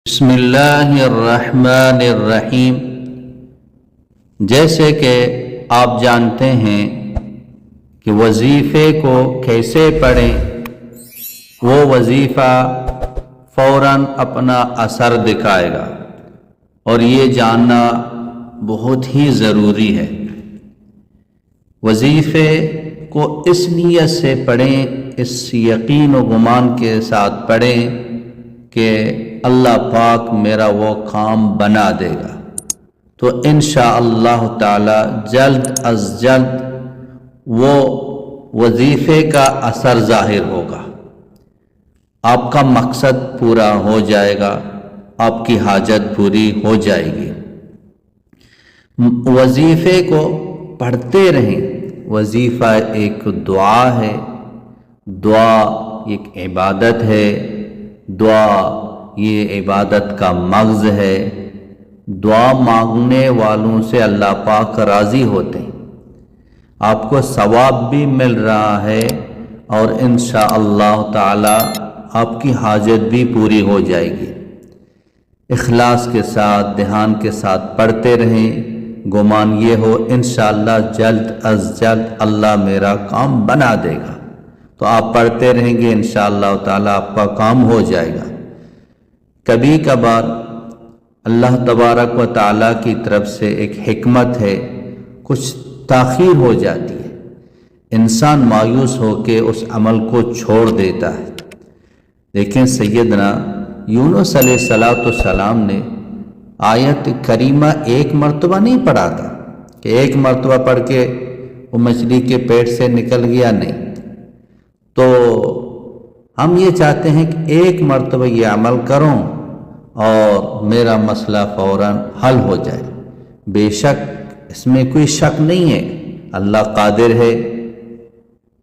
بسم اللہ الرحمن الرحیم۔ جیسے کہ آپ جانتے ہیں کہ وظیفے کو کیسے پڑھیں، وہ وظیفہ فوراً اپنا اثر دکھائے گا، اور یہ جاننا بہت ہی ضروری ہے۔ وظیفے کو اس نیت سے پڑھیں، اس یقین و گمان کے ساتھ پڑھیں کہ اللہ پاک میرا وہ کام بنا دے گا، تو انشاءاللہ تعالی جلد از جلد وہ وظیفے کا اثر ظاہر ہوگا، آپ کا مقصد پورا ہو جائے گا، آپ کی حاجت پوری ہو جائے گی۔ وظیفے کو پڑھتے رہیں۔ وظیفہ ایک دعا ہے، دعا ایک عبادت ہے، دعا یہ عبادت کا مغز ہے۔ دعا مانگنے والوں سے اللہ پاک راضی ہوتے ہیں، آپ کو ثواب بھی مل رہا ہے، اور انشاءاللہ تعالی آپ کی حاجت بھی پوری ہو جائے گی۔ اخلاص کے ساتھ، دھیان کے ساتھ پڑھتے رہیں، گمان یہ ہو انشاءاللہ جلد از جلد اللہ میرا کام بنا دے گا، تو آپ پڑھتے رہیں گے، انشاءاللہ تعالی آپ کا کام ہو جائے گا۔ کبھی کبھار اللہ تبارک و تعالیٰ کی طرف سے ایک حکمت ہے، کچھ تاخیر ہو جاتی ہے، انسان مایوس ہو کے اس عمل کو چھوڑ دیتا ہے۔ لیکن سیدنا یونس علیہ السلام نے آیت کریمہ ایک مرتبہ نہیں پڑھا تھا کہ ایک مرتبہ پڑھ کے وہ مچھلی کے پیٹ سے نکل گیا، نہیں۔ تو ہم یہ چاہتے ہیں کہ ایک مرتبہ یہ عمل کروں اور میرا مسئلہ فوراً حل ہو جائے۔ بے شک اس میں کوئی شک نہیں ہے، اللہ قادر ہے،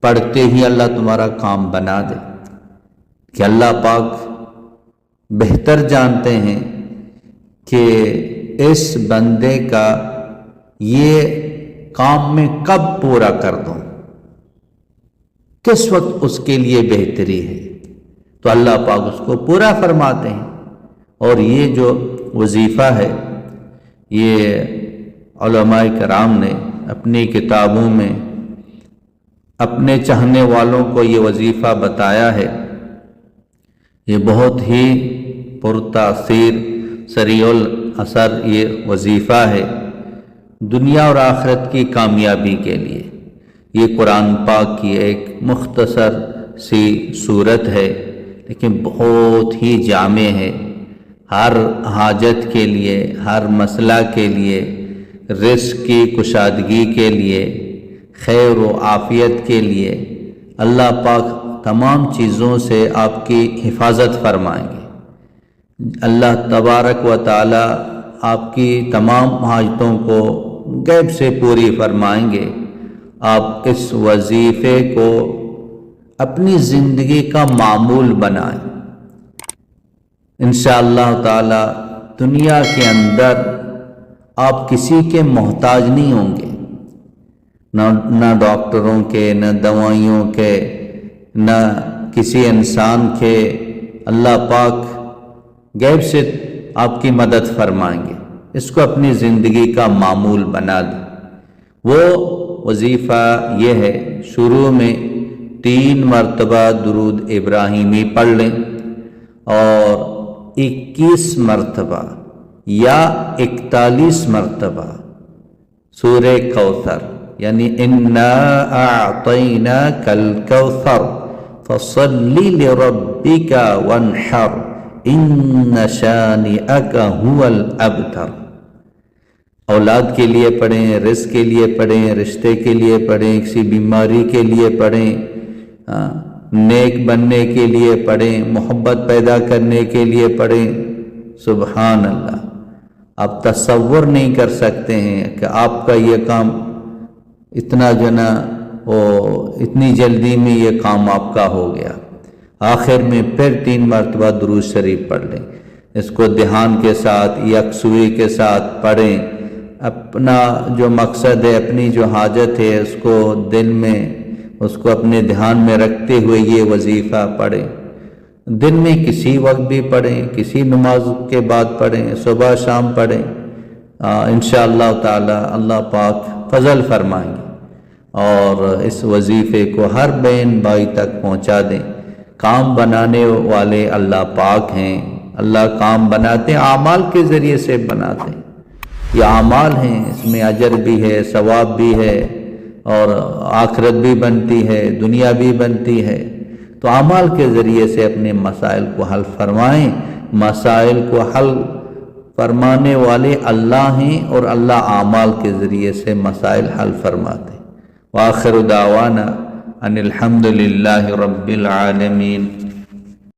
پڑھتے ہی اللہ تمہارا کام بنا دے، کہ اللہ پاک بہتر جانتے ہیں کہ اس بندے کا یہ کام میں کب پورا کر دوں، کس وقت اس کے لیے بہتری ہے، تو اللہ پاک اس کو پورا فرماتے ہیں۔ اور یہ جو وظیفہ ہے، یہ علماء کرام نے اپنی کتابوں میں اپنے چاہنے والوں کو یہ وظیفہ بتایا ہے۔ یہ بہت ہی پرتاثیر سریع الاثر یہ وظیفہ ہے دنیا اور آخرت کی کامیابی کے لیے۔ یہ قرآن پاک کی ایک مختصر سی صورت ہے، لیکن بہت ہی جامع ہے، ہر حاجت کے لیے، ہر مسئلہ کے لیے، رزق کی کشادگی کے لیے، خیر و عافیت کے لیے اللہ پاک تمام چیزوں سے آپ کی حفاظت فرمائیں گے۔ اللہ تبارک و تعالی آپ کی تمام حاجتوں کو غیب سے پوری فرمائیں گے۔ آپ اس وظیفے کو اپنی زندگی کا معمول بنائیں، انشاءاللہ تعالی دنیا کے اندر آپ کسی کے محتاج نہیں ہوں گے، نہ ڈاکٹروں کے، نہ دوائیوں کے، نہ کسی انسان کے۔ اللہ پاک غیب سے آپ کی مدد فرمائیں گے۔ اس کو اپنی زندگی کا معمول بنا دیں۔ وہ وظیفہ یہ ہے، شروع میں 3 مرتبہ درود ابراہیمی پڑھ لیں، اور 21 مرتبہ یا 41 مرتبہ سورہ کوثر، یعنی انا اعطیناک الکوثر فصل لربک وانحر ان شانئک هو الابتر۔ اولاد کے لیے پڑھیں، رزق کے لیے پڑھیں، رشتے کے لیے پڑھیں، کسی بیماری کے لیے پڑھیں، نیک بننے کے لیے پڑھیں، محبت پیدا کرنے کے لیے پڑھیں۔ سبحان اللہ، آپ تصور نہیں کر سکتے ہیں کہ آپ کا یہ کام اتنا جنا اتنی جلدی میں یہ کام آپ کا ہو گیا۔ آخر میں پھر 3 مرتبہ درود شریف پڑھ لیں، اس کو دھیان کے ساتھ، یکسوئی کے ساتھ پڑھیں، اپنا جو مقصد ہے، اپنی جو حاجت ہے، اس کو دل میں، اس کو اپنے دھیان میں رکھتے ہوئے یہ وظیفہ پڑھیں۔ دن میں کسی وقت بھی پڑھیں، کسی نماز کے بعد پڑھیں، صبح شام پڑھیں، انشاءاللہ تعالی اللہ پاک فضل فرمائیں گے۔ اور اس وظیفے کو ہر بہن بھائی تک پہنچا دیں۔ کام بنانے والے اللہ پاک ہیں، اللہ کام بناتے ہیں، اعمال کے ذریعے سے بناتے ہیں۔ یہ اعمال ہیں، اس میں اجر بھی ہے، ثواب بھی ہے، اور آخرت بھی بنتی ہے، دنیا بھی بنتی ہے۔ تو اعمال کے ذریعے سے اپنے مسائل کو حل فرمائیں۔ مسائل کو حل فرمانے والے اللہ ہیں، اور اللہ اعمال کے ذریعے سے مسائل حل فرماتے ہیں۔ وآخر دعوانا ان الحمد للہ رب العالمین۔